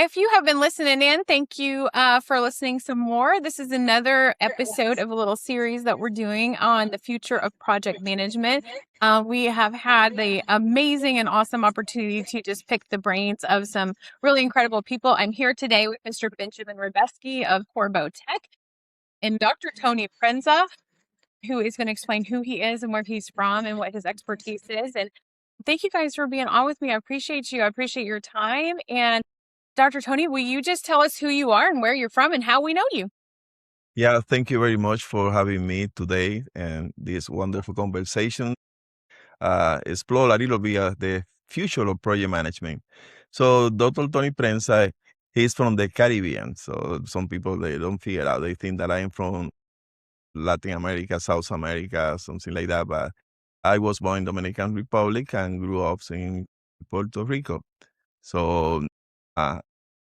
If you have been listening in, thank you for listening some more. This is another episode of a little series that we're doing on the future of project management. We have had the amazing and awesome opportunity to just pick the brains of some really incredible people. I'm here today with Mr. Benjamin Rebeske of Corbeau Tech and Dr. Tony Prensa, who is going to explain who he is and where he's from and what his expertise is. And thank you guys for being on with me. I appreciate you. I appreciate your time. And Dr. Tony, will you just tell us who you are and where you're from and how we know you? Yeah, thank you very much for having me today and this wonderful conversation. Explore a little bit of the future of project management. So Dr. Tony Prensa, he's from the Caribbean. So some people, they don't figure out, they think that I'm from Latin America, South America, something like that. But I was born in Dominican Republic and grew up in Puerto Rico. So uh,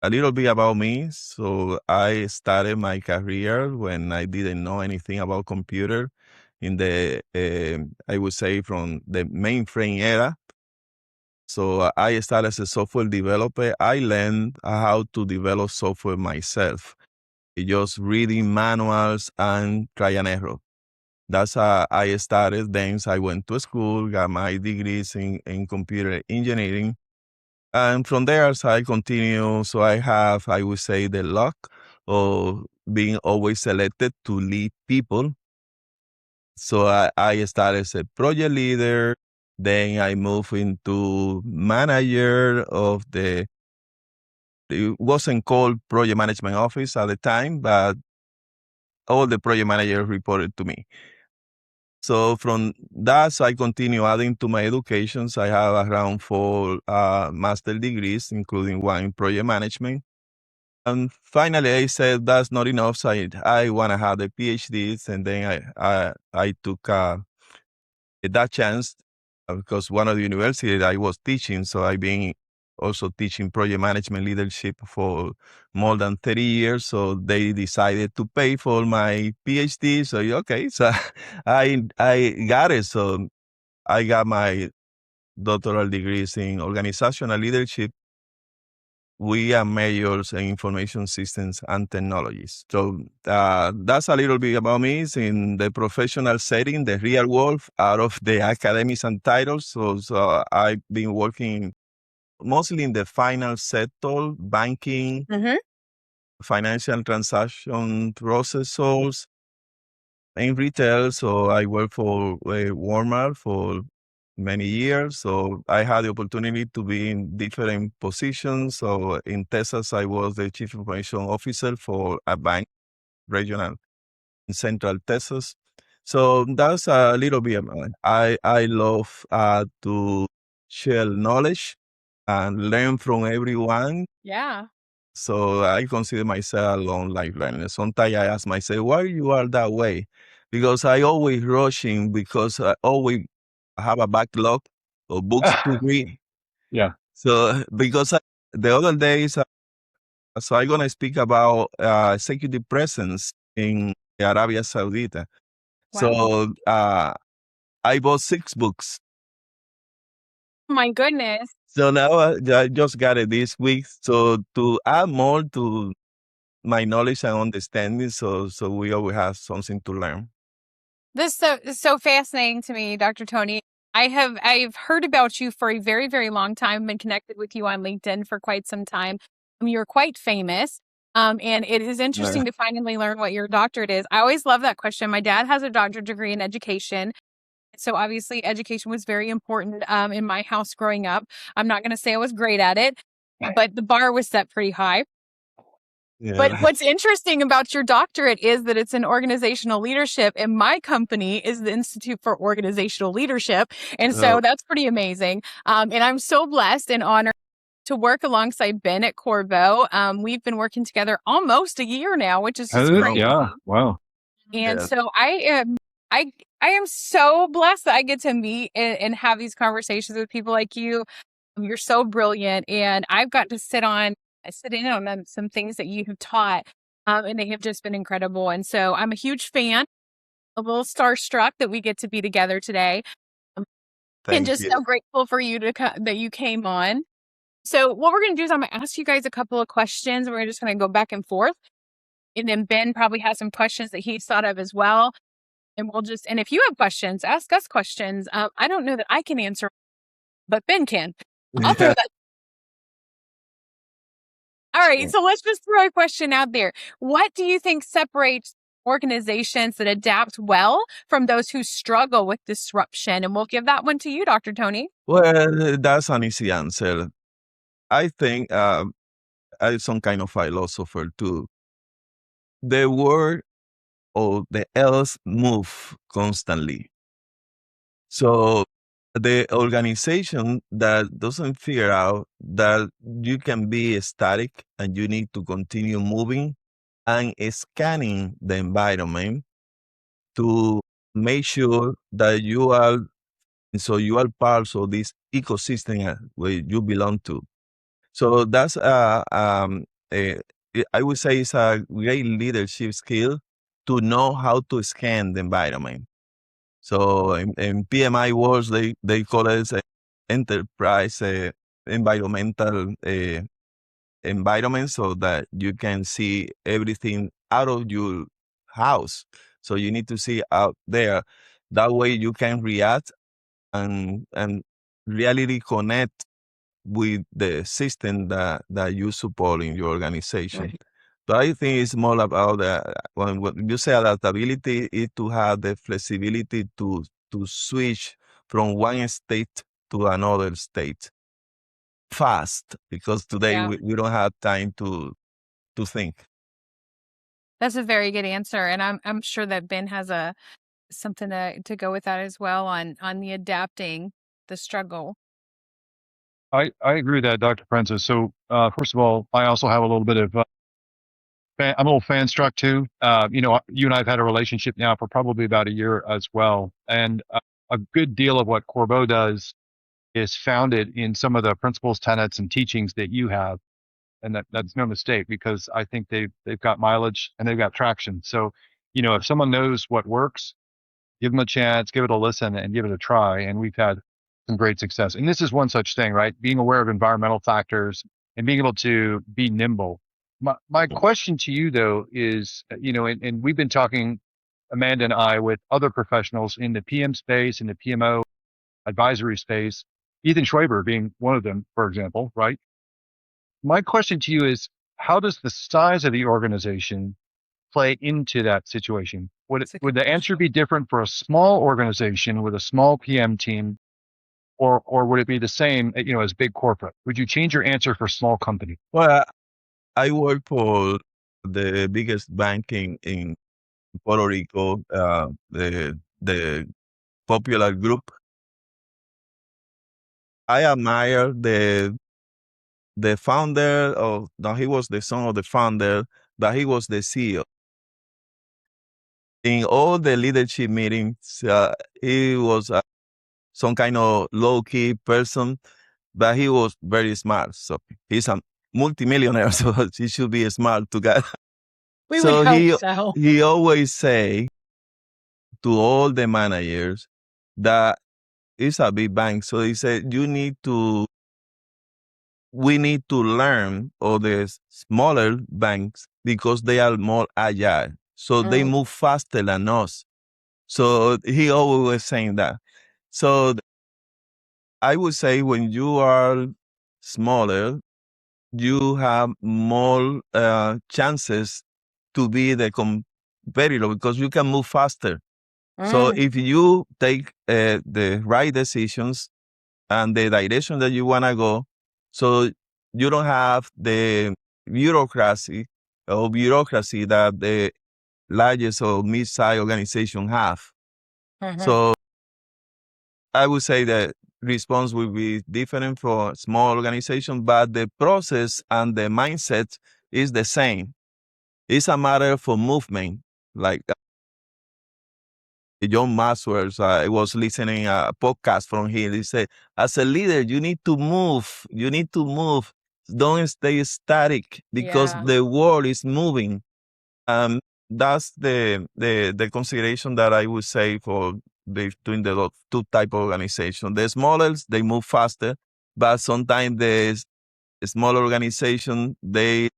a little bit about me. So I started my career when I didn't know anything about computer in the, I would say from the mainframe era. So I started as a software developer. I learned how to develop software myself, just reading manuals and try and error. That's how I started. Then I went to school, got my degrees in computer engineering. And from there, as I continue, so I have, I would say, the luck of being always selected to lead people. So I started as a project leader. Then I moved into manager of it wasn't called project management office at the time, but all the project managers reported to me. So from that, I continue adding to my education. So I have around 4 master degrees, including one in project management. And finally, I said that's not enough. So I want to have the PhDs, and then I took that chance because one of the universities I was teaching. So I've been also teaching project management leadership for more than 30 years. So they decided to pay for my PhD. So okay, so I got it. So I got my doctoral degrees in organizational leadership. We are majors in information systems and technologies. So that's a little bit about me. It's in the professional setting, the real world, out of the academics and titles. So I've been working mostly in the finance sector, banking, financial transaction processors, in retail. So I work for Walmart for many years. So I had the opportunity to be in different positions. So in Texas, I was the chief information officer for a bank regional in Central Texas. So that's a little bit about it. I love to share knowledge and learn from everyone. Yeah. So I consider myself a long life learner. Sometimes I ask myself, why you are that way? Because I always rushing because I always have a backlog of books to read. Yeah. So because the other days, so I'm going to speak about executive presence in Arabia Saudita. Wow. So I bought 6 books. My goodness. So now I just got it this week. So to add more to my knowledge and understanding, so we always have something to learn. This is so fascinating to me, Dr. Tony. I've heard about you for a very, very long time, been connected with you on LinkedIn for quite some time. You're quite famous. And it is interesting to finally learn what your doctorate is. I always love that question. My dad has a doctorate degree in education. So obviously education was very important in my house growing up. I'm not going to say I was great at it, but the bar was set pretty high. Yeah. But what's interesting about your doctorate is that it's in organizational leadership, and my company is the Institute for Organizational Leadership. And so that's pretty amazing. And I'm so blessed and honored to work alongside Ben at Corbeau. We've been working together almost a year now, which is just crazy. Yeah. Wow. And so I am so blessed that I get to meet and have these conversations with people like you. You're so brilliant, and I've got to sit in on some things that you have taught, and they have just been incredible. And so I'm a huge fan, a little starstruck that we get to be together today, and just so grateful for you that you came on. So what we're going to do is I'm going to ask you guys a couple of questions. We're just going to go back and forth. And then Ben probably has some questions that he's thought of as well. And and if you have questions, ask us questions. I don't know that I can answer, but Ben can. I'll throw that. All right. So let's just throw a question out there. What do you think separates organizations that adapt well from those who struggle with disruption? And we'll give that one to you, Dr. Tony. Well, that's an easy answer. I think I'm some kind of philosopher too. The word or the else move constantly. So the organization that doesn't figure out that you can be static and you need to continue moving and scanning the environment to make sure that you are part of this ecosystem where you belong to. So that's I would say it's a great leadership skill to know how to scan the environment. So in PMI words, they call it enterprise environmental environment, so that you can see everything out of your house. So you need to see out there. That way you can react and really connect with the system that you support in your organization. Right. So I think it's more about when you say adaptability, is to have the flexibility to switch from one state to another state fast, because today Yeah. we don't have time to think. That's a very good answer. And I'm sure that Ben has something to go with that as well on the adapting, the struggle. I agree with that, Dr. Prensa. So, first of all, I also have a little bit of, I'm a little fan struck too. You and I have had a relationship now for probably about a year as well. And a good deal of what Corbeau does is founded in some of the principles, tenets, and teachings that you have. And that's no mistake, because I think they've got mileage and they've got traction. So, if someone knows what works, give them a chance, give it a listen, and give it a try. And we've had some great success. And this is one such thing, right? Being aware of environmental factors and being able to be nimble. My question to you, though, is, and we've been talking, Amanda and I, with other professionals in the PM space, in the PMO advisory space, Ethan Schwaber being one of them, for example, right? My question to you is, how does the size of the organization play into that situation? Would the answer be different for a small organization with a small PM team, or would it be the same, as big corporate? Would you change your answer for small company? Well, I work for the biggest bank in Puerto Rico, the Popular Group. I admire the founder of, no, he was the son of the founder, but he was the CEO. In all the leadership meetings, he was some kind of low-key person, but he was very smart. So he's a multimillionaire, so he should be smart to get. We would hope so. He always say to all the managers that it's a big bank. So he said, we need to learn of the smaller banks because they are more agile. So they move faster than us. So he always was saying that. So I would say when you are smaller, you have more chances to be the competitor because you can move faster. So if you take the right decisions and the direction that you want to go, so you don't have the bureaucracy that the largest or mid-sized organization have. So I would say that response will be different for small organization, but the process and the mindset is the same. It's a matter for movement. Like John Maxwell, I was listening a podcast from him. He said, as a leader, you need to move. You need to move. Don't stay static because the world is moving. That's the consideration that I would say for between the two type of organization. The smallest, they move faster, but sometimes small organization, they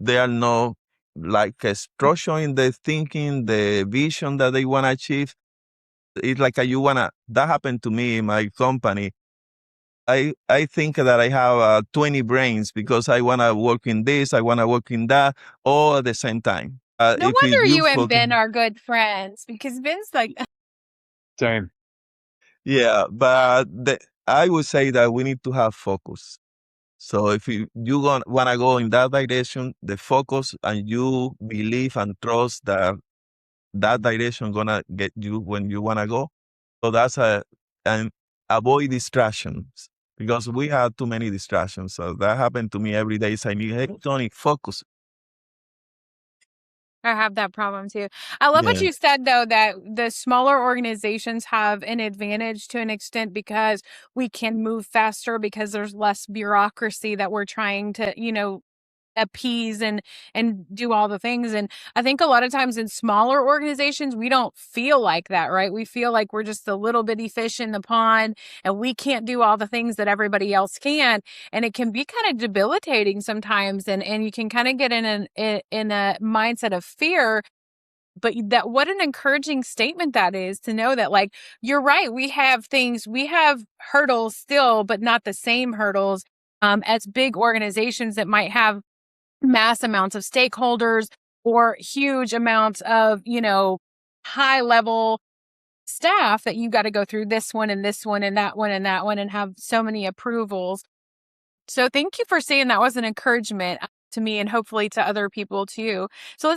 are not like a structure in the thinking, the vision that they want to achieve. It's like that happened to me in my company. I think that I have 20 brains because I want to work in this, I want to work in that, all at the same time. No If wonder you you and focus, Ben are good friends, because Ben's like, Same. yeah, but I would say that we need to have focus. So if you want to go in that direction, the focus, and you believe and trust that direction gonna get you when you want to go. So and avoid distractions, because we have too many distractions. So that happened to me every day. So I need, hey, Tony, focus. I have that problem too. I love what Yeah. you said, though, that the smaller organizations have an advantage to an extent because we can move faster because there's less bureaucracy that we're trying to, appease and do all the things. And I think a lot of times in smaller organizations, we don't feel like that, right? We feel like we're just a little bitty fish in the pond and we can't do all the things that everybody else can. And it can be kind of debilitating sometimes. And you can kind of get in a mindset of fear. But that, what an encouraging statement that is, to know that, like, you're right. We have hurdles still, but not the same hurdles as big organizations that might have mass amounts of stakeholders or huge amounts of, high level staff that you got to go through this one and this one and that one and that one and have so many approvals. So thank you for saying that was an encouragement to me and hopefully to other people too. So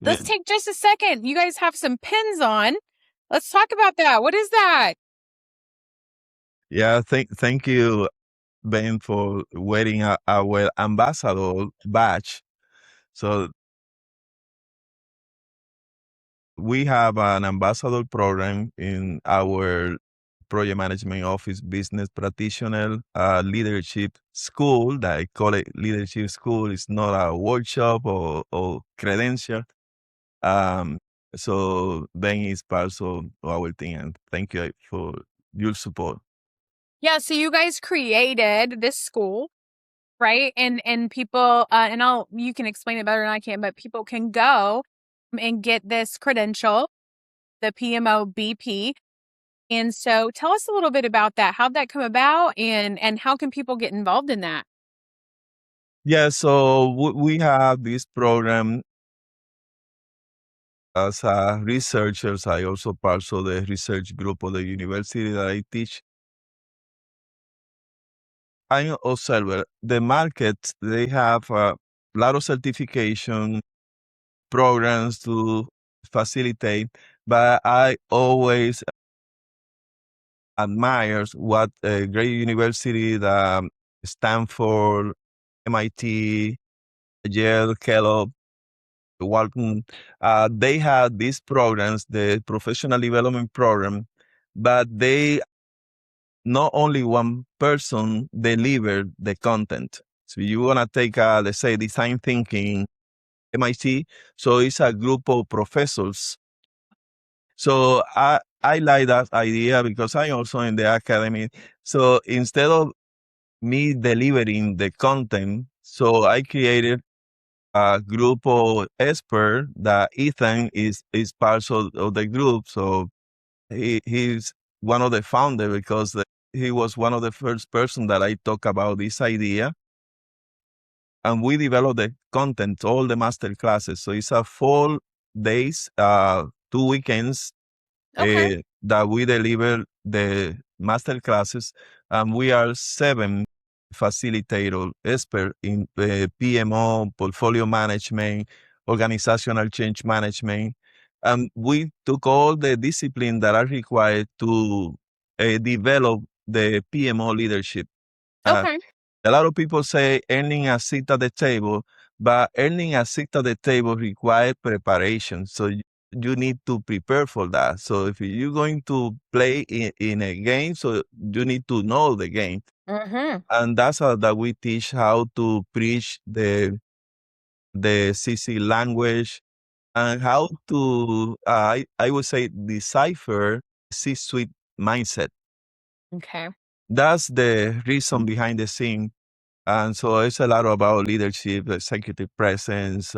let's take just a second. You guys have some pins on. Let's talk about that. What is that? Yeah, thank you, Ben, for wearing our ambassador badge. So we have an ambassador program in our project management office business practitioner leadership school. That I call it leadership school. It's not a workshop or credential. Um, so Ben is part of our team, and thank you for your support. Yeah, so you guys created this school, right? And people, and you can explain it better than I can, but people can go and get this credential, the PMO BP. And so tell us a little bit about that. How'd that come about, and how can people get involved in that? Yeah, so we have this program as researchers. I also part of the research group of the university that I teach. I observe the market, they have a lot of certification programs to facilitate, but I always admire what a great university that Stanford, MIT, Yale, Kellogg, Walton, they have these programs, the professional development program, but they not only one person deliver the content. So you want to take, let's say, design thinking, MIT. So it's a group of professors. So I like that idea because I'm also in the academy. So instead of me delivering the content, so I created a group of experts that Ethan is part of the group. So he's one of the founders because he was one of the first person that I talk about this idea. And we develop the content, all the master classes. So it's a 4 days, 2 weekends Okay. that we deliver the master classes. And we are 7 facilitator expert in PMO, portfolio management, organizational change management. And we took all the discipline that are required to develop the PMO leadership. Uh, Okay. a lot of people say earning a seat at the table, but earning a seat at the table requires preparation. So you need to prepare for that. So if you're going to play in a game, so you need to know the game. Mm-hmm. And that's how that we teach how to preach the CC language and how to, I would say, decipher C-suite mindset. Okay. That's the reason behind the scene. And so it's a lot about leadership, executive presence,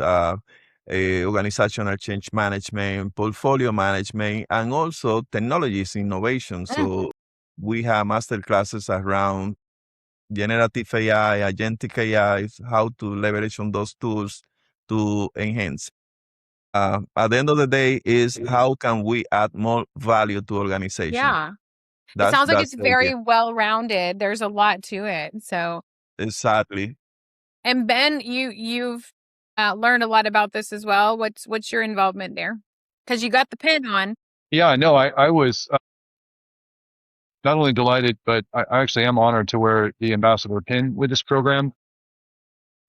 organizational change management, portfolio management, and also technologies innovation. So we have master classes around generative AI, agentic AI, how to leverage on those tools to enhance. At the end of the day, is how can we add more value to organization? Yeah. It sounds like it's the idea. very well-rounded. There's a lot to it. So, Exactly. and Ben, you've learned a lot about this as well. What's your involvement there? Because you got the pin on. Yeah, no, I was not only delighted, but I actually am honored to wear the ambassador pin with this program.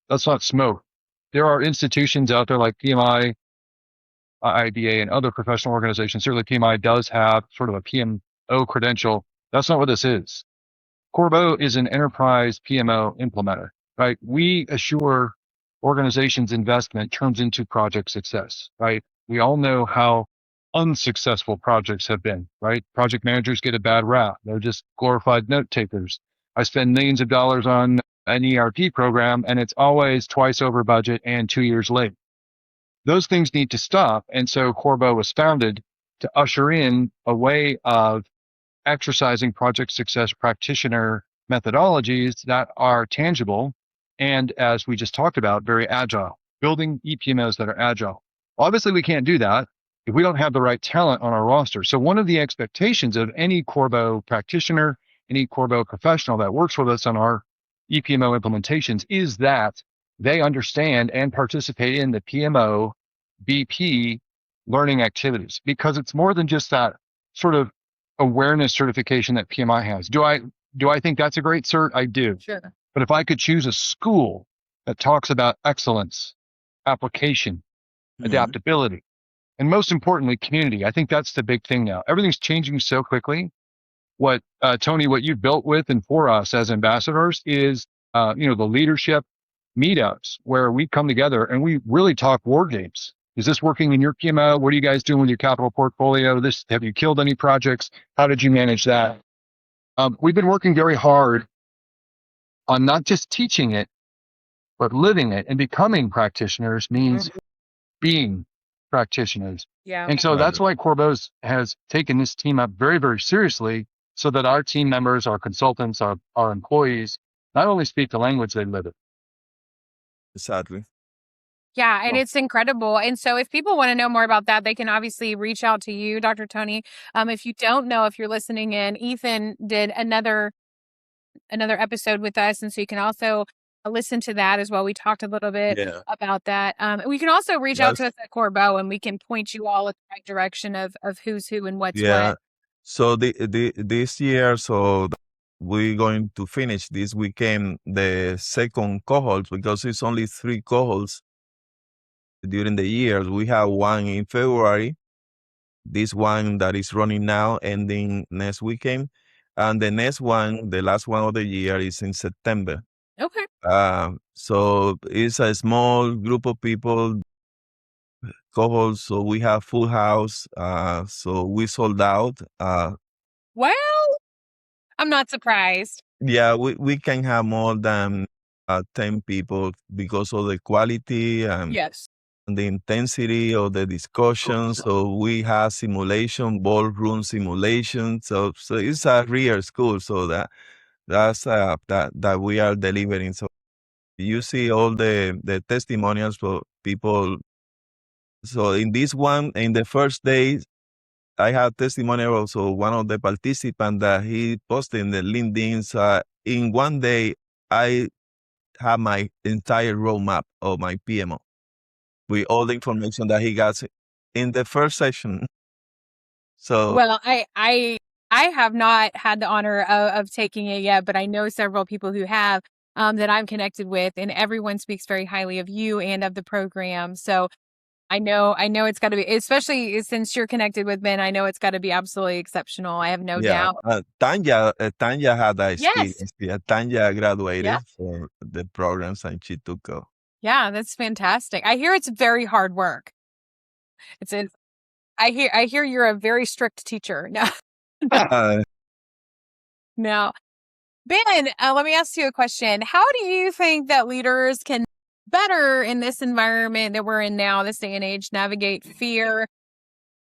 That's not smoke. There are institutions out there like PMI, IBA, and other professional organizations. Certainly PMI does have sort of a PMO credential. That's not what this is. Corbeau is an enterprise PMO implementer, right? We assure organizations' investment turns into project success, right? We all know how unsuccessful projects have been, right? Project managers get a bad rap. They're just glorified note takers. I spend millions of dollars on an ERP program and it's always twice over budget and 2 years late. Those things need to stop. And so Corbeau was founded to usher in a way of exercising project success practitioner methodologies that are tangible and, as we just talked about, very agile, building EPMOs that are agile. Obviously, we can't do that if we don't have the right talent on our roster. So one of the expectations of any Corbeau practitioner, any Corbeau professional that works with us on our EPMO implementations is that they understand and participate in the PMO BP learning activities, because it's more than just that sort of awareness certification that PMI has. Do I think that's a great cert? I do. Sure. But if I could choose a school that talks about excellence, application, adaptability, and most importantly, community, I think that's the big thing now. Everything's changing so quickly. What Tony, what you've built with and for us as ambassadors is, the leadership meetups where we come together and we really talk war games. Is this working in your PMO? What are you guys doing with your capital portfolio? Have you killed any projects? How did you manage that? We've been working very hard on not just teaching it, but living it, and becoming practitioners means being practitioners. Yeah. And so that's why Corbeau has taken this team up very, very seriously, so that our team members, our consultants, our employees not only speak the language, they live it. Exactly. Yeah, and it's incredible. And so if people want to know more about that, they can obviously reach out to you, Dr. Tony. If you don't know, if you're listening in, Ethan did another episode with us. And so you can also listen to that as well. We talked a little bit about that. We can also reach out to us at Corbeau and we can point you all in the right direction of who's who and what's what. So this year, we're going to finish this weekend the second cohort, because it's only 3 cohorts during the years. We have one in February, this one that is running now, ending next weekend, and the next one, the last one of the year, is in September. Okay. So it's a small group of people, cohorts, so we have full house. So we sold out. Well, I'm not surprised. Yeah, we can have more than 10 people because of the quality and Yes. the intensity of the discussion. So we have simulation, ballroom simulation. So it's a real school. So that's that we are delivering. So you see all the testimonials for people. So in this one, in the first day, I have testimonial also one of the participants that he posted in the LinkedIn. In one day, I have my entire roadmap of my PMO with all the information that he got in the first session. So well, I have not had the honor of taking it yet, but I know several people who have that I'm connected with, and everyone speaks very highly of you and of the program. So I know it's got to be, especially since you're connected with Ben, I know it's got to be absolutely exceptional. I have no doubt. Tanya had that Yes. experience. Yeah, Tanya graduated for the programs and she took go. Yeah, that's fantastic. I hear it's very hard work. I hear you're a very strict teacher. No. No. Ben, let me ask you a question. How do you think that leaders can better in this environment that we're in now, this day and age, navigate fear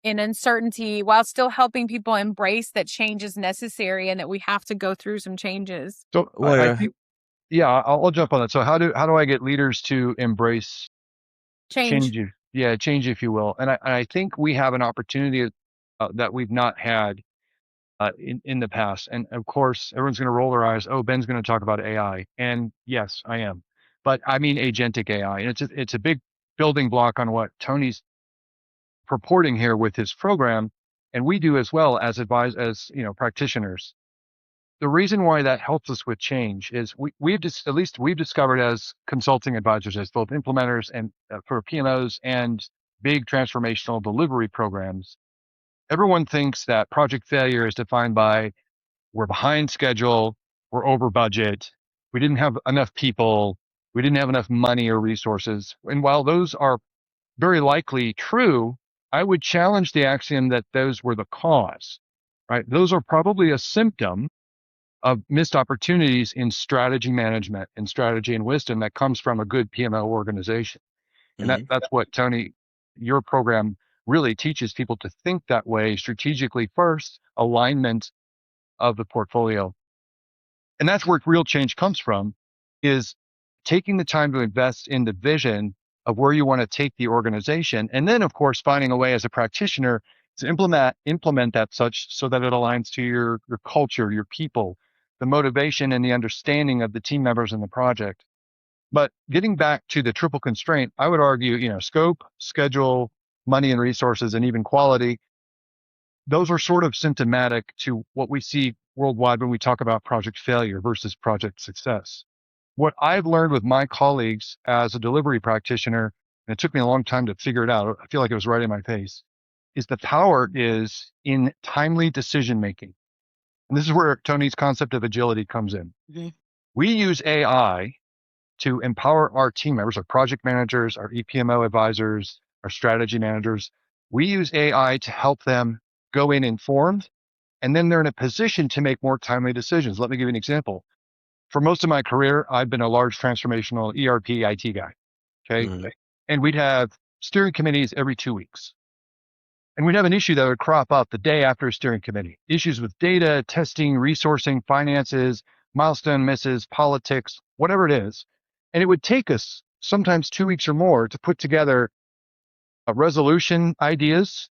and uncertainty while still helping people embrace that change is necessary and that we have to go through some changes? So I Well, think, yeah, I'll jump on that. So how do I get leaders to embrace Change. change? Change, if you will. And I think we have an opportunity that we've not had in the past. And of course, everyone's going to roll their eyes. Oh, Ben's going to talk about AI. And yes, I am. But I mean agentic AI. And it's a big building block on what Tony's purporting here with his program. And we do as well as practitioners. The reason why that helps us with change is we've discovered as consulting advisors, as both implementers and for PMOs and big transformational delivery programs, everyone thinks that project failure is defined by we're behind schedule, we're over budget, we didn't have enough people, we didn't have enough money or resources. And while those are very likely true, I would challenge the axiom that those were the cause, right? Those are probably a symptom of missed opportunities in strategy management and strategy and wisdom that comes from a good PMO organization. And that's what Tony, your program really teaches people to think that way strategically first, alignment of the portfolio. And that's where real change comes from, is taking the time to invest in the vision of where you want to take the organization. And then of course, finding a way as a practitioner to implement that such so that it aligns to your culture, your people, the motivation and the understanding of the team members in the project. But getting back to the triple constraint, I would argue, scope, schedule, money and resources, and even quality, those are sort of symptomatic to what we see worldwide when we talk about project failure versus project success. What I've learned with my colleagues as a delivery practitioner, and it took me a long time to figure it out, I feel like it was right in my face, is the power is in timely decision making. And this is where Tony's concept of agility comes in. Mm-hmm. We use AI to empower our team members, our project managers, our EPMO advisors, our strategy managers. We use AI to help them go in informed, and then they're in a position to make more timely decisions. Let me give you an example. For most of my career, I've been a large transformational ERP IT guy. Okay. Mm-hmm. And we'd have steering committees every 2 weeks. And we'd have an issue that would crop up the day after a steering committee. Issues with data, testing, resourcing, finances, milestone misses, politics, whatever it is. And it would take us sometimes 2 weeks or more to put together a resolution ideas,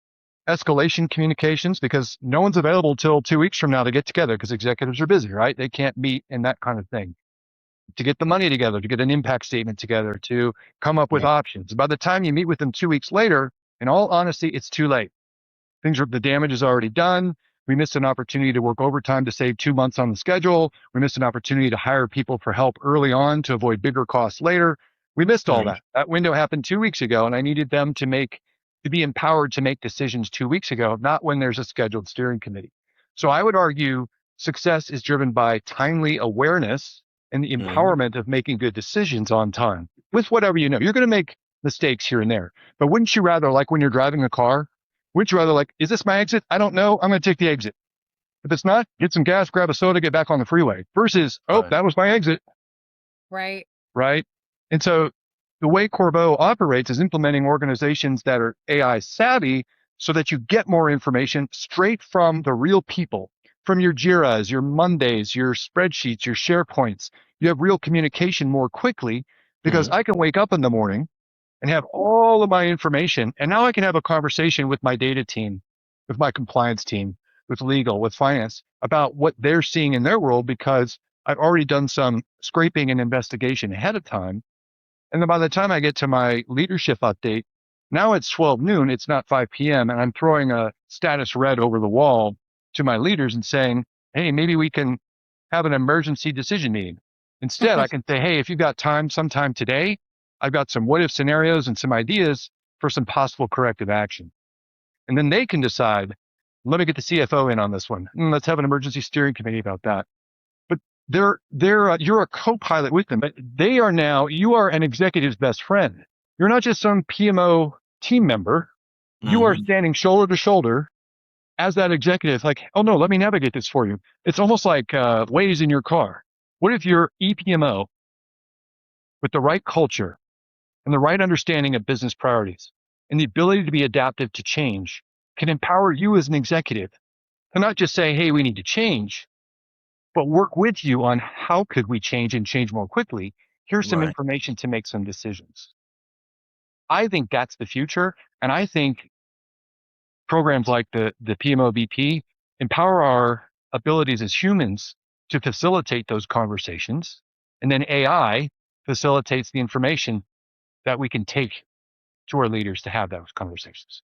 escalation communications, because no one's available till 2 weeks from now to get together because executives are busy, right? They can't meet and that kind of thing. To get the money together, to get an impact statement together, to come up with options. By the time you meet with them 2 weeks later, in all honesty, it's too late. The damage is already done. We missed an opportunity to work overtime to save 2 months on the schedule. We missed an opportunity to hire people for help early on to avoid bigger costs later. We missed all that. That window happened 2 weeks ago, and I needed them to be empowered to make decisions 2 weeks ago, not when there's a scheduled steering committee. So I would argue success is driven by timely awareness and the empowerment of making good decisions on time with whatever you know. You're going to make mistakes here and there, but wouldn't you rather, like when you're driving a car, wouldn't you rather like, is this my exit? I don't know. I'm going to take the exit. If it's not, get some gas, grab a soda, get back on the freeway versus, that was my exit. Right. Right. And so the way Corbeau operates is implementing organizations that are AI savvy so that you get more information straight from the real people, from your JIRAs, your Mondays, your spreadsheets, your SharePoints. You have real communication more quickly because I can wake up in the morning and have all of my information. And now I can have a conversation with my data team, with my compliance team, with legal, with finance about what they're seeing in their world because I've already done some scraping and investigation ahead of time. And then by the time I get to my leadership update, now it's 12 noon, it's not 5 p.m. And I'm throwing a status red over the wall to my leaders and saying, hey, maybe we can have an emergency decision meeting. Instead, I can say, hey, if you've got time sometime today, I've got some what if scenarios and some ideas for some possible corrective action. And then they can decide, let me get the CFO in on this one. Let's have an emergency steering committee about that. But you're a co-pilot with them, but you are an executive's best friend. You're not just some PMO team member. You are standing shoulder to shoulder as that executive, like, oh no, let me navigate this for you. It's almost like Waze in your car. What if your EPMO with the right culture and the right understanding of business priorities and the ability to be adaptive to change can empower you as an executive to not just say, hey, we need to change, but work with you on how could we change and change more quickly. Here's some Right. information to make some decisions. I think that's the future. And I think programs like the PMO BP empower our abilities as humans to facilitate those conversations. And then AI facilitates the information that we can take to our leaders to have those conversations.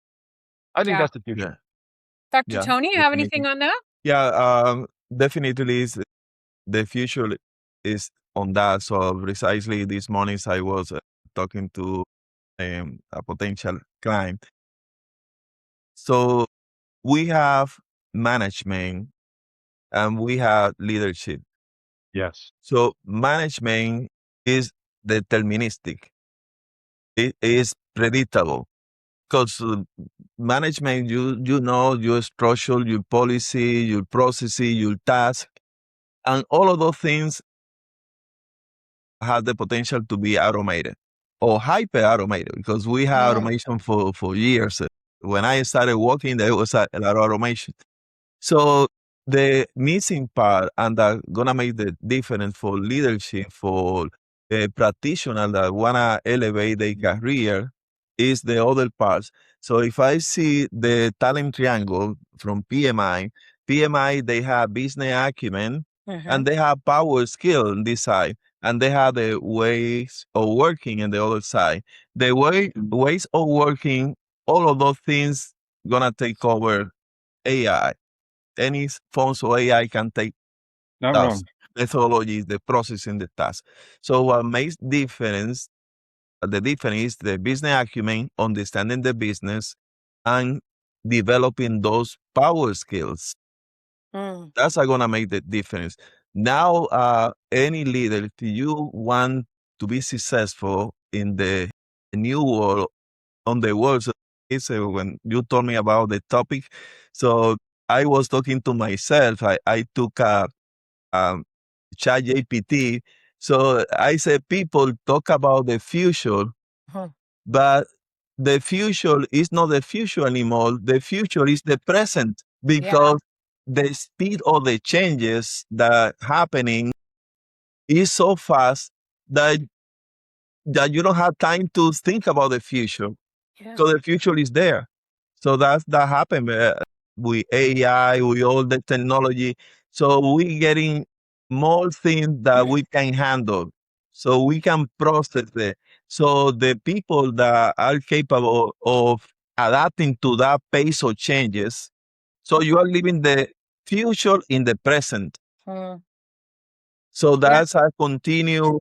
I think Yeah. that's the future. Yeah. Dr. Yeah. Tony, you have anything Definitely. on that? Yeah. Definitely is the future is on that. So precisely this morning I was talking to a potential client. So we have management and we have leadership. Yes. So management is deterministic. It is predictable because management, you know your structure, your policy, your processes, your task, and all of those things have the potential to be automated or hyper automated because we have automation for years. When I started working, there was a lot of automation. So the missing part and that gonna make the difference for leadership for a practitioner that wanna elevate their career is the other parts. So if I see the talent triangle from PMI they have business acumen and they have power skill on this side, and they have the ways of working on the other side. The ways of working, all of those things gonna take over AI. Any forms of AI can take Not tasks, wrong. methodologies, the processing the task. So what makes difference, the difference is the business acumen, understanding the business, and developing those power skills. That's gonna make the difference. Now, any leader, if you want to be successful in the new world, on the world, so it's when you told me about the topic, so I was talking to myself. I took a chat GPT. So I said, people talk about the future, but the future is not the future anymore. The future is the present because the speed of the changes that happening is so fast that you don't have time to think about the future. So the future is there. So that happened with AI, with all the technology. So we getting more things that we can handle. So we can process it. So the people that are capable of adapting to that pace of changes. So you are living the future in the present. So that's a continue.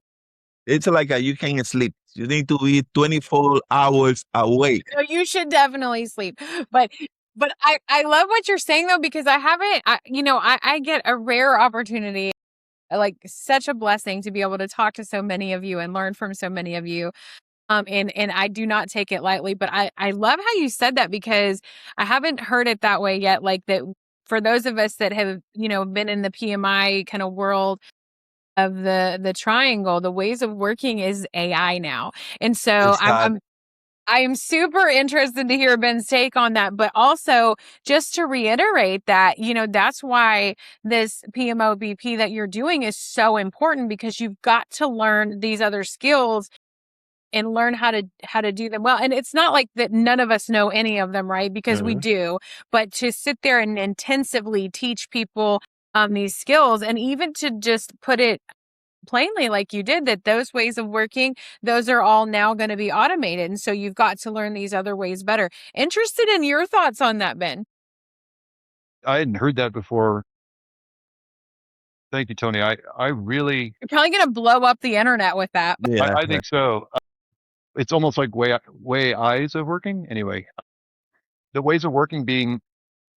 It's like you can't sleep. You need to be 24 hours awake. No, you should definitely sleep. But I love what you're saying though, because I get a rare opportunity, like such a blessing to be able to talk to so many of you and learn from so many of you. And I do not take it lightly, but I love how you said that because I haven't heard it that way yet. Like that for those of us that have, been in the PMI kind of world of the triangle, the ways of working is AI now. And so I am super interested to hear Ben's take on that, but also just to reiterate that, that's why this PMO BP that you're doing is so important because you've got to learn these other skills and learn how to do them well. And it's not like that none of us know any of them, right? Because we do, but to sit there and intensively teach people these skills and even to just put it plainly like you did, that those ways of working, those are all now going to be automated. And so you've got to learn these other ways better. Interested in your thoughts on that, Ben? I hadn't heard that before. Thank you, Tony. I really, You're probably going to blow up the internet with that. Yeah. I think so. It's almost like way eyes of working. Anyway, the ways of working being,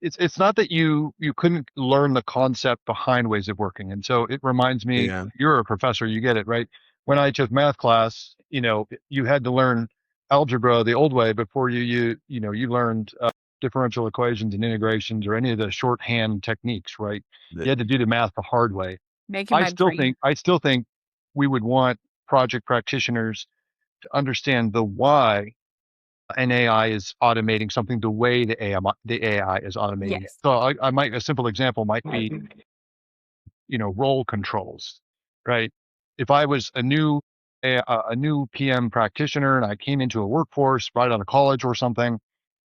it's not that you couldn't learn the concept behind ways of working. And so it reminds me, Yeah. you're a professor, you get it, right? When I took math class, you had to learn algebra the old way before you learned differential equations and integrations or any of the shorthand techniques, right? The- You had to do the math the hard way. Making my brain. I still think we would want project practitioners to understand the why an AI is automating something the way the AI is automating it. Yes. So a simple example might be, role controls, right? If I was a new PM practitioner and I came into a workforce right out of college or something,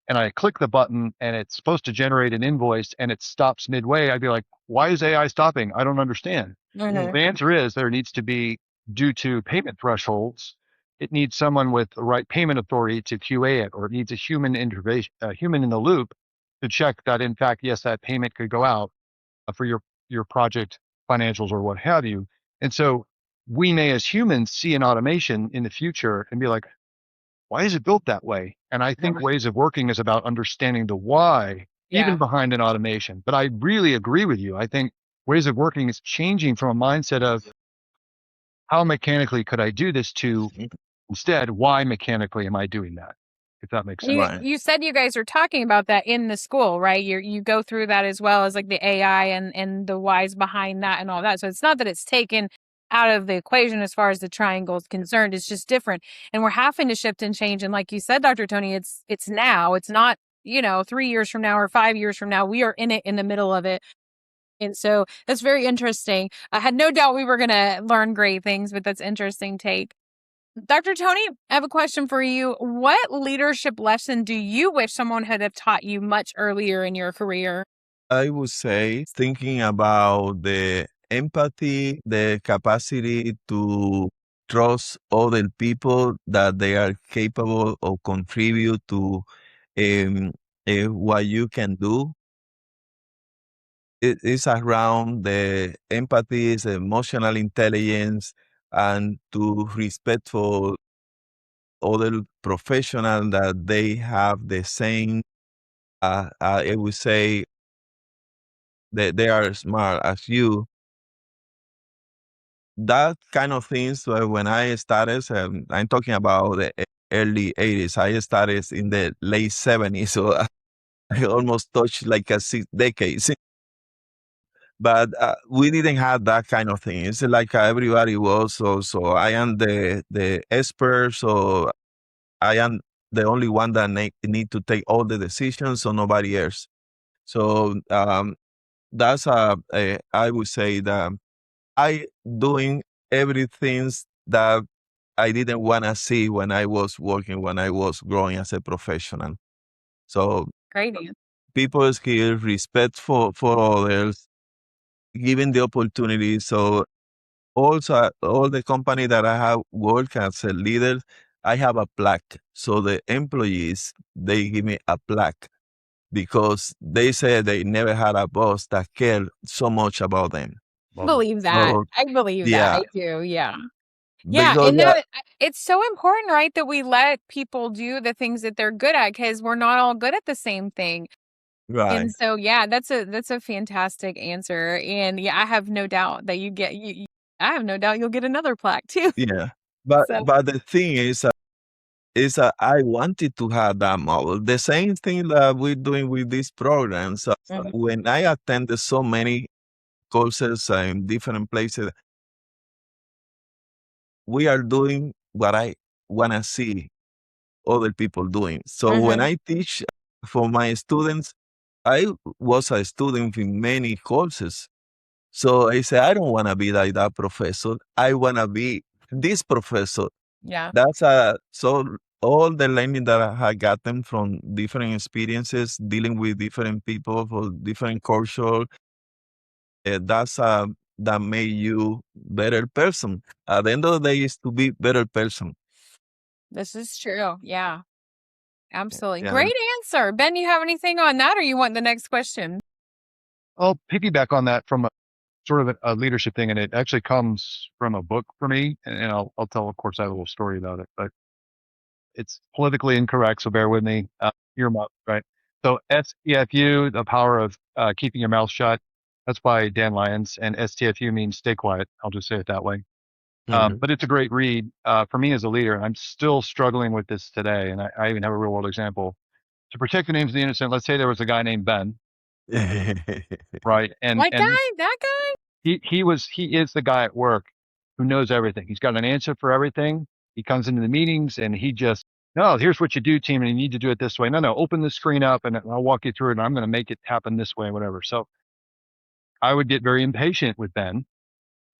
and I click the button and it's supposed to generate an invoice and it stops midway, I'd be like, why is AI stopping? I don't understand. Mhm. The answer is there needs to be, due to payment thresholds, it needs someone with the right payment authority to QA it, or it needs a human intervention, a human in the loop to check that, in fact, yes, that payment could go out for your project financials or what have you. And so we may, as humans, see an automation in the future and be like, why is it built that way? And I think ways of working is about understanding the why, even Yeah. behind an automation. But I really agree with you. I think ways of working is changing from a mindset of how mechanically could I do this to instead, why mechanically am I doing that? If that makes sense. Right. You said you guys are talking about that in the school, right? You go through that as well as like the AI and the whys behind that and all that. So it's not that it's taken out of the equation as far as the triangle is concerned. It's just different. And we're having to shift and change. And like you said, Dr. Tony, it's now. It's not, 3 years from now or 5 years from now. We are in it, in the middle of it. And so that's very interesting. I had no doubt we were going to learn great things, but that's interesting take. Dr. Tony, I have a question for you. What leadership lesson do you wish someone had have taught you much earlier in your career? I would say thinking about the empathy, the capacity to trust other people that they are capable of contribute to um, what you can do. It is around the empathy, the emotional intelligence, and to respect for other professionals that they have the same. I would say that they are smart as you. That kind of things. When I started, I'm talking about the early 80s. I started in the late 70s, so I almost touched like a 6 decades. But we didn't have that kind of thing. It's like everybody was. So I am the expert. So I am the only one that need to take all the decisions. So nobody else. So that's I would say that I doing everything that I didn't want to see when I was working, when I was growing as a professional. So Great answer. people skill, respect for others, giving the opportunity. So also all the company that I have worked as a leader, I have a plaque. So the employees, they give me a plaque because they said they never had a boss that cared so much about them. I believe that. So I believe that. yeah, I do. Yeah. Yeah. because And that it's so important, right? That we let people do the things that they're good at because we're not all good at the same thing. right. And so, yeah, that's a fantastic answer. And yeah, I have no doubt that I have no doubt you'll get another plaque too. Yeah. But So, but the thing is I wanted to have that model. The same thing that we're doing with these programs. mhm. When I attended so many courses in different places, we are doing what I want to see other people doing. So when Mhm. I teach for my students, I was a student in many courses. So I say, I don't want to be like that professor. I want to be this professor. Yeah. That's so all the learning that I had gotten from different experiences, dealing with different people for different culture, that's that made you better person. At the end of the day, is to be better person. This is true. Yeah. Absolutely. Yeah. Great answer. Ben, you have anything on that or you want the next question? I'll piggyback on that from a sort of a leadership thing, and it actually comes from a book for me. And I'll tell, of course, I have a little story about it, but it's politically incorrect, so bear with me. Earmuff, right? So STFU, the power of keeping your mouth shut. That's by Dan Lyons, and STFU means stay quiet. I'll just say it that way. Mhm. But it's a great read for me as a leader, and I'm still struggling with this today. And I even have a real world example. to protect the names of the innocent, let's say there was a guy named Ben, right? And That guy. he is the guy at work who knows everything. He's got an answer for everything. He comes into the meetings and he just, no, here's what you do, team, and you need to do it this way. No, open the screen up and I'll walk you through it and I'm going to make it happen this way, whatever. So I would get very impatient with Ben,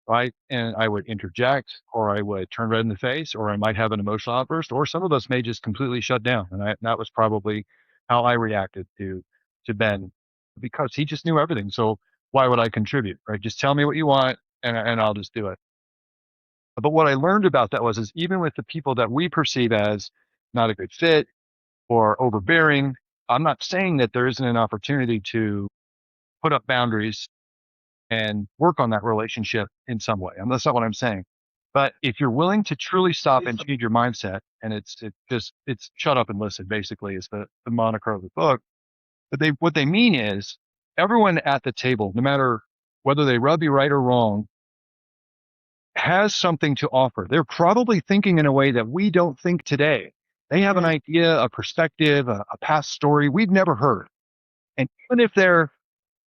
right? And I would interject, or I would turn red in the face, or I might have an emotional outburst, or some of us may just completely shut down. And that was probably how I reacted to Ben, because he just knew everything. So why would I contribute, right? Just tell me what you want and I'll just do it. But what I learned about that is even with the people that we perceive as not a good fit or overbearing, I'm not saying that there isn't an opportunity to put up boundaries and work on that relationship in some way. And that's not what I'm saying. But if you're willing to truly stop and change your mindset, and it's shut up and listen, basically, is the moniker of the book. But what they mean is everyone at the table, no matter whether they rub you right or wrong, has something to offer. They're probably thinking in a way that we don't think today. They have an idea, a perspective, a past story we've never heard. And even if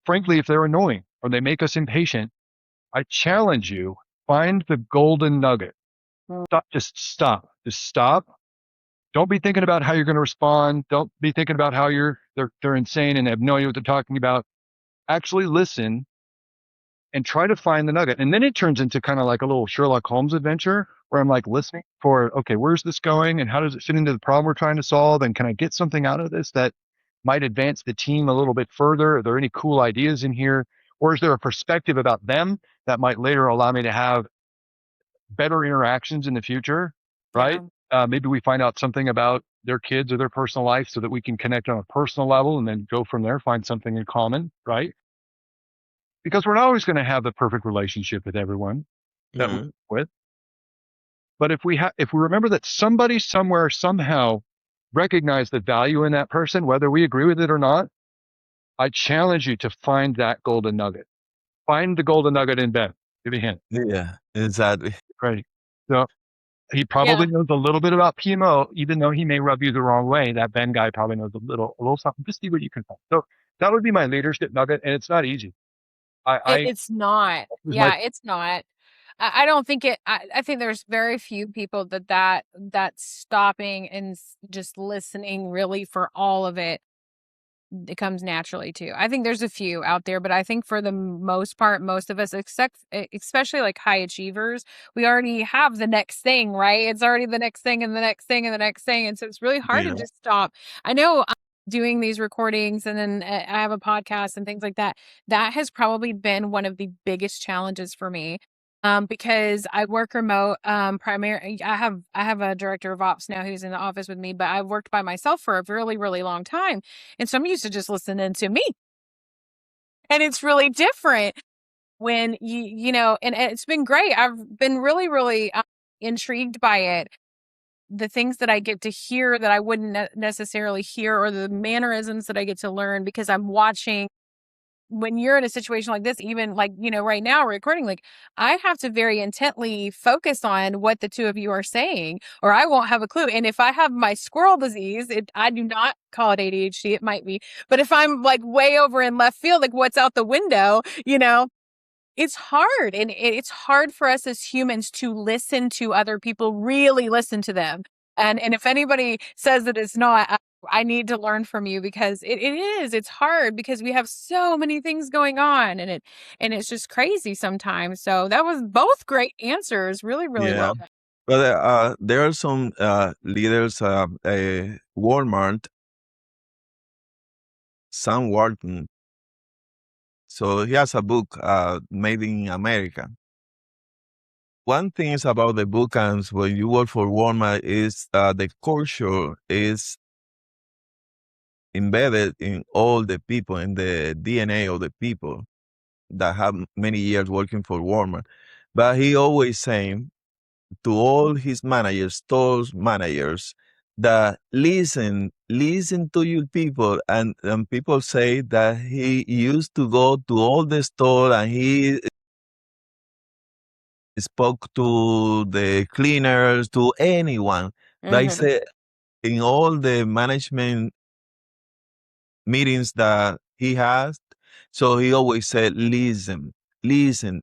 frankly, if they're annoying or they make us impatient, I challenge you, find the golden nugget. Just stop. Don't be thinking about how you're going to respond. Don't be thinking about how they're insane and have no idea what they're talking about. Actually listen and try to find the nugget. And then it turns into kind of like a little Sherlock Holmes adventure where I'm like listening for, okay, where's this going? And how does it fit into the problem we're trying to solve? And can I get something out of this that might advance the team a little bit further? Are there any cool ideas in here? Or is there a perspective about them that might later allow me to have better interactions in the future, right? Yeah. Maybe we find out something about their kids or their personal life so that we can connect on a personal level and then go from there, find something in common, right? Because we're not always going to have the perfect relationship with everyone that we're with. But if we remember that somebody somewhere somehow recognized the value in that person, whether we agree with it or not, I challenge you to find that golden nugget. Find the golden nugget in Ben. Give me a hint. Yeah, exactly. Right. So he probably knows a little bit about PMO, even though he may rub you the wrong way. That Ben guy probably knows a little something. Just see what you can find. So that would be my leadership nugget, and it's not easy. It's not. Yeah, it's not. I don't think I think there's very few people that's stopping and just listening really for all of it. It comes naturally to. I think there's a few out there, but I think for the most part, most of us, especially like high achievers, we already have the next thing, right? It's already the next thing and the next thing and the next thing. And so it's really hard to just stop. I know I'm doing these recordings and then I have a podcast and things like that. That has probably been one of the biggest challenges for me. Because I work remote, primarily. I have a director of ops now who's in the office with me, but I've worked by myself for a really, really long time. And so I'm used to just listening to me. And it's really different when you know, and it's been great. I've been really, really intrigued by it. The things that I get to hear that I wouldn't necessarily hear, or the mannerisms that I get to learn because I'm watching. When you're in a situation like this, even like, you know, right now recording, like I have to very intently focus on what the two of you are saying, or I won't have a clue. And if I have my squirrel disease, I do not call it ADHD. It might be, but if I'm like way over in left field, like what's out the window, you know, it's hard. And it's hard for us as humans to listen to other people, really listen to them. And if anybody says that it's not, I need to learn from you, because it is. It's hard because we have so many things going on, and it's just crazy sometimes. So that was both great answers. Really, really well done. But there are some leaders, Walmart, Sam Walton. So he has a book, Made in America. One thing is about the book, and when you work for Walmart, is the culture is embedded in all the people, in the DNA of the people that have many years working for Walmart. But he always saying to all his managers, stores managers, that listen to your people. And people say that he used to go to all the store and he spoke to the cleaners, to anyone. But he said in all the management meetings that he has. So he always said, listen, listen.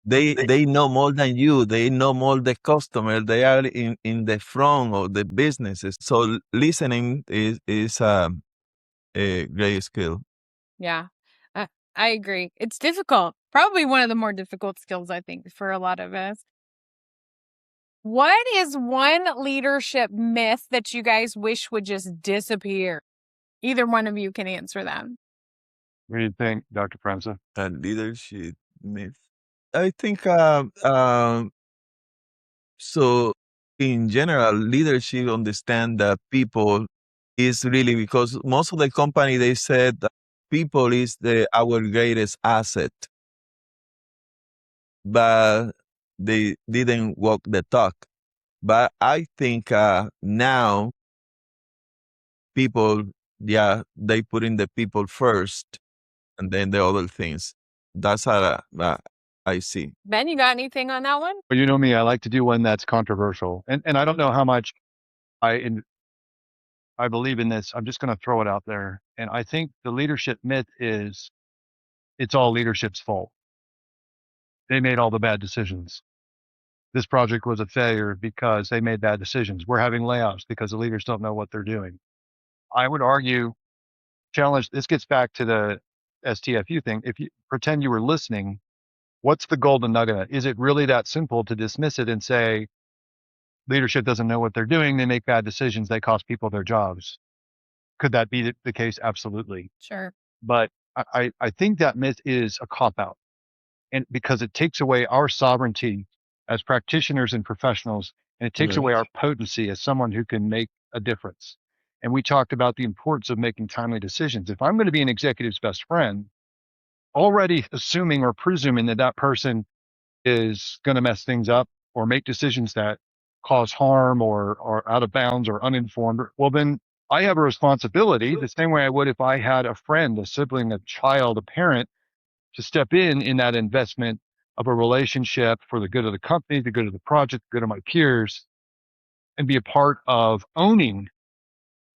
They know more than you. They know more the customer. They are in the front of the businesses. So listening is a great skill. Yeah, I, I agree. It's difficult. Probably one of the more difficult skills, I think, for a lot of us. What is one leadership myth that you guys wish would just disappear? Either one of you can answer that. What do you think, Dr. Prensa? Leadership myth. I think so in general, leadership understand that people is really, because most of the company they said that people is our greatest asset, but they didn't walk the talk. But I think now people, yeah, they put in the people first and then the other things. That's how I see. Ben, you got anything on that one? Well, you know me, I like to do one that's controversial. And I don't know how much I believe in this. I'm just going to throw it out there. And I think the leadership myth is it's all leadership's fault. They made all the bad decisions. This project was a failure because they made bad decisions. We're having layoffs because the leaders don't know what they're doing. I would argue, challenge, this gets back to the STFU thing. If you pretend you were listening, what's the golden nugget? Is it really that simple to dismiss it and say, leadership doesn't know what they're doing, they make bad decisions, they cost people their jobs? Could that be the case? Absolutely. Sure. But I think that myth is a cop out, and because it takes away our sovereignty as practitioners and professionals, and it takes away our potency as someone who can make a difference. And we talked about the importance of making timely decisions. If I'm going to be an executive's best friend, already assuming or presuming that that person is going to mess things up or make decisions that cause harm or out of bounds or uninformed, well, then I have a responsibility the same way I would if I had a friend, a sibling, a child, a parent, to step in that investment of a relationship for the good of the company, the good of the project, the good of my peers, and be a part of owning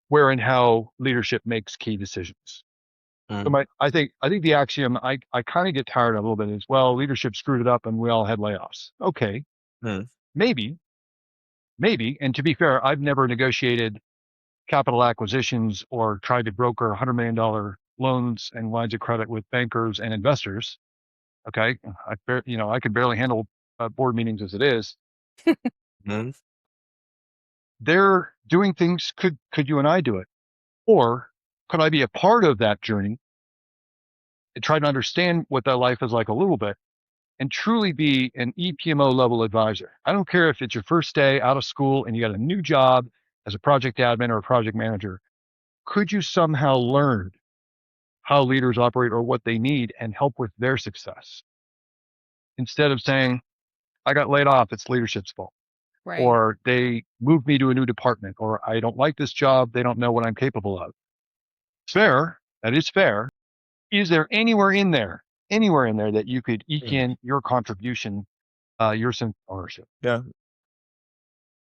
where and how leadership makes key decisions. So I think the axiom I kind of get tired of a little bit is, well, leadership screwed it up and we all had layoffs. Okay, maybe. And to be fair, I've never negotiated capital acquisitions or tried to broker $100 million loans and lines of credit with bankers and investors. Okay, I could barely handle board meetings as it is. They're doing things. Could you and I do it, or could I be a part of that journey and try to understand what that life is like a little bit, and truly be an EPMO level advisor? I don't care if it's your first day out of school and you got a new job as a project admin or a project manager. Could you somehow learn how leaders operate or what they need and help with their success? Instead of saying, I got laid off, it's leadership's fault. Right. Or they moved me to a new department, or I don't like this job, they don't know what I'm capable of. Fair, that is fair. Is there anywhere in there that you could eke in your contribution, your sense of ownership? Yeah.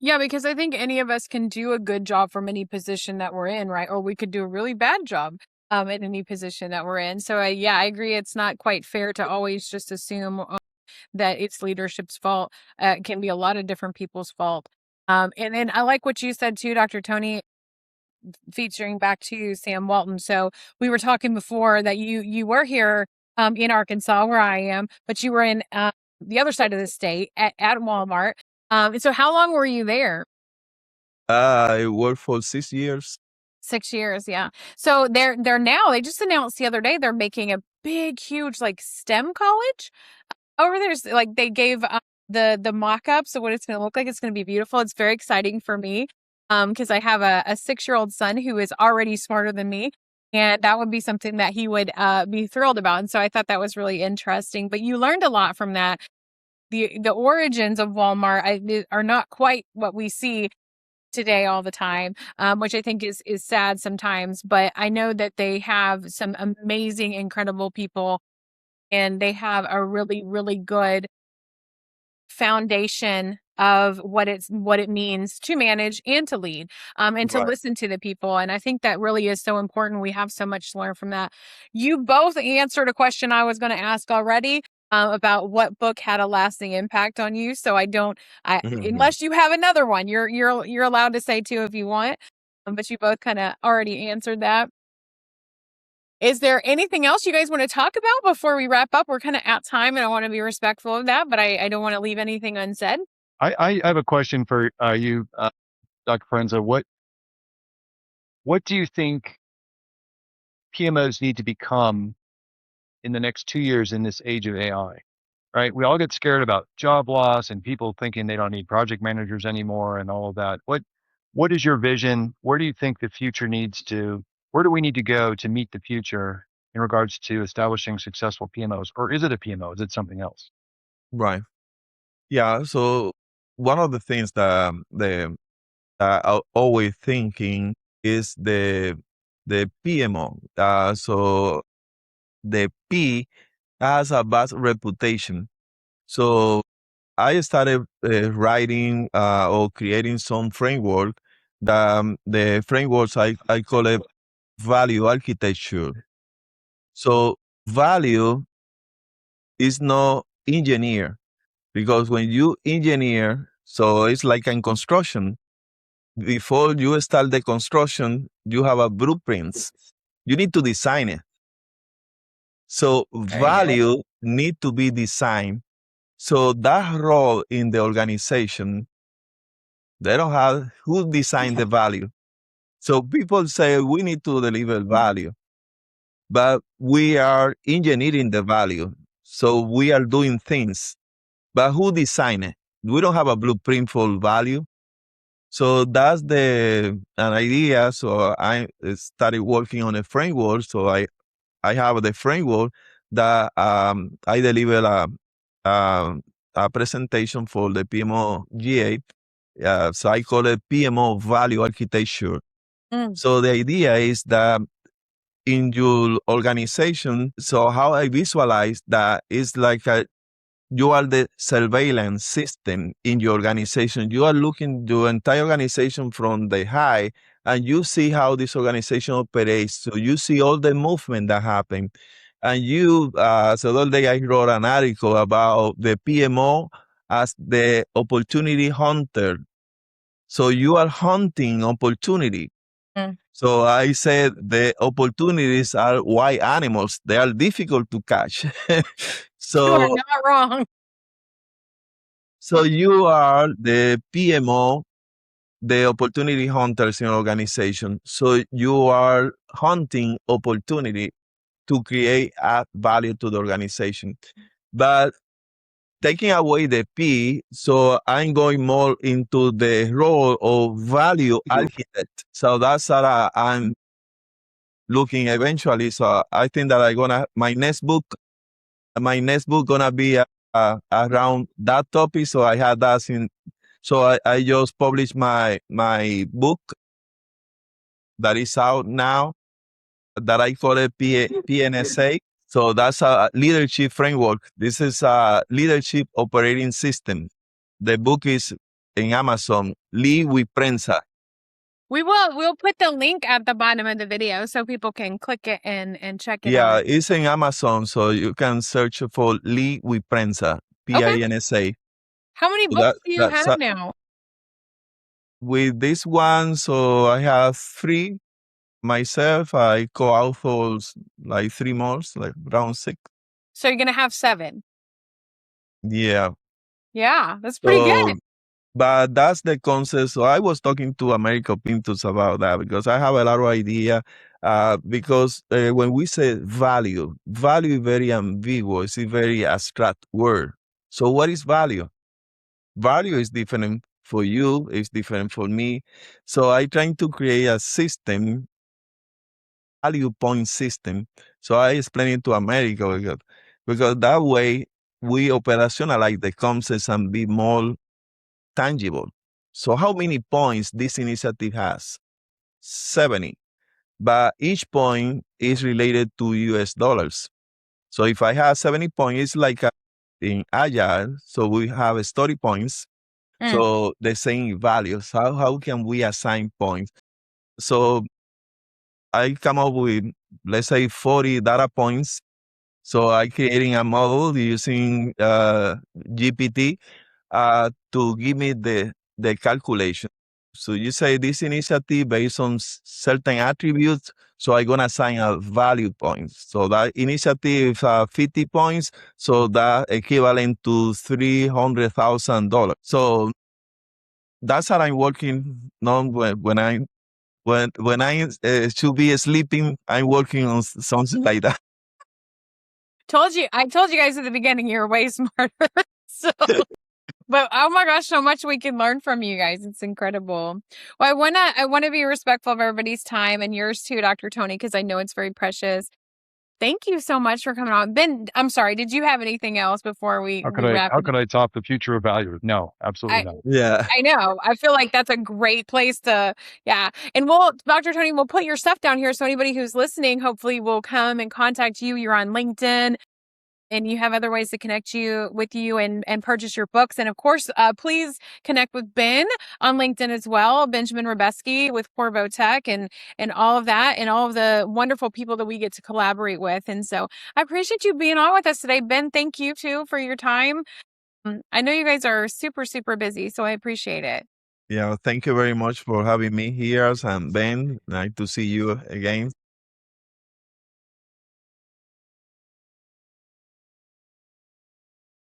Yeah, because I think any of us can do a good job from any position that we're in, right? Or we could do a really bad job at any position that we're in. So I agree. It's not quite fair to always just assume that it's leadership's fault. It can be a lot of different people's fault. And then I like what you said too, Dr. Tony, featuring back to Sam Walton. So we were talking before that you were here in Arkansas, where I am, but you were in the other side of the state at Walmart. And so how long were you there? I worked for 6 years. 6 years, yeah. So they're now, they just announced the other day they're making a big, huge like STEM college over there. Like they gave the mock-ups of what it's going to look like. It's going to be beautiful. It's very exciting for me because I have a 6-year-old son who is already smarter than me. And that would be something that he would be thrilled about. And so I thought that was really interesting. But you learned a lot from that. The origins of Walmart are not quite what we see today all the time, which I think is sad sometimes. But I know that they have some amazing, incredible people, and they have a really, really good foundation of what it means to manage and to lead, and to Right. listen to the people. And I think that really is so important. We have so much to learn from that. You both answered a question I was going to ask already, about what book had a lasting impact on you. So unless you have another one, you're allowed to say two if you want. But you both kind of already answered that. Is there anything else you guys want to talk about before we wrap up? We're kind of at time, and I want to be respectful of that, but I don't want to leave anything unsaid. I have a question for you, Dr. Prensa. What do you think PMOs need to become in the next 2 years in this age of AI? Right? We all get scared about job loss and people thinking they don't need project managers anymore and all of that. What is your vision? Where do you think the future where do we need to go to meet the future in regards to establishing successful PMOs? Or is it a PMO? Is it something else? Right. Yeah. So one of the things that I'm always thinking is the PMO. So the P has a bad reputation. So I started writing or creating some framework. The frameworks I call it value architecture. So value is not engineer, because when you engineer, so it's like in construction. Before you start the construction, you have a blueprints. You need to design it. So value need to be designed. So that role in the organization, they don't have who designed the value. So people say we need to deliver value, but we are engineering the value. So we are doing things, but who designed it? We don't have a blueprint for value. So that's an idea. So I started working on a framework. So I have the framework that I deliver a presentation for the PMO GA. So I call it PMO value architecture. So the idea is that in your organization, so how I visualize that is like you are the surveillance system in your organization. You are looking your entire organization from the high, and you see how this organization operates. So you see all the movement that happen. And so the other day I wrote an article about the PMO as the opportunity hunter. So you are hunting opportunity. So I said the opportunities are wild animals. They are difficult to catch. You are not wrong. So you are the PMO, the opportunity hunters in an organization. So you are hunting opportunity to create add value to the organization. But taking away the P, so I'm going more into the role of value architect. So that's what I'm looking eventually. So I think that my next book gonna be around that topic. So I had that so I just published my book that is out now that I call it PNSA. So that's a leadership framework. This is a leadership operating system. The book is in Amazon, Lead with Prensa. We'll put the link at the bottom of the video so people can click it and check it out. Yeah, it's in Amazon, so you can search for Lead with Prensa, PINSA. How many books do you have now? With this one, so I have 3 myself. I co-authors like 3 more, like around 6. So you're gonna have 7. Yeah. Yeah, that's pretty good. But that's the concept. So I was talking to America Pintos about that because I have a lot of idea. Because when we say value is very ambiguous. It's a very abstract word. So what is value? Value is different for you. It's different for me. So I trying to create a system, value point system. So I explain it to America because that way we operationalize the concepts and be more tangible. So how many points this initiative has? 70. But each point is related to US dollars. So if I have 70 points, it's like in Agile. So we have story points. So the same values. How can we assign points? So I come up with, let's say, 40 data points. So I creating a model using GPT to give me the calculation. So you say this initiative based on certain attributes. So I'm gonna assign a value points. So that initiative 50 points. So that equivalent to $300,000. So that's how I'm working. Non when I should be sleeping, I'm working on something like that. I told you guys at the beginning you're way smarter. So, but oh my gosh, so much we can learn from you guys. It's incredible. Well, I wanna be respectful of everybody's time and yours too, Dr. Tony, because I know it's very precious. Thank you so much for coming on. Ben, I'm sorry, did you have anything else before we wrap? How could I top the future of value? No, absolutely not. Yeah. I know. I feel like that's a great place to, yeah. And Dr. Tony, we'll put your stuff down here. So anybody who's listening, hopefully will come and contact you. You're on LinkedIn and you have other ways to connect with you and purchase your books. And of course, please connect with Ben on LinkedIn as well, Benjamin Rebeske with Corbeau Tech and all of that and all of the wonderful people that we get to collaborate with. And so I appreciate you being on with us today. Ben, thank you too for your time. I know you guys are super, super busy, so I appreciate it. Yeah, thank you very much for having me here, and Ben. Nice to see you again.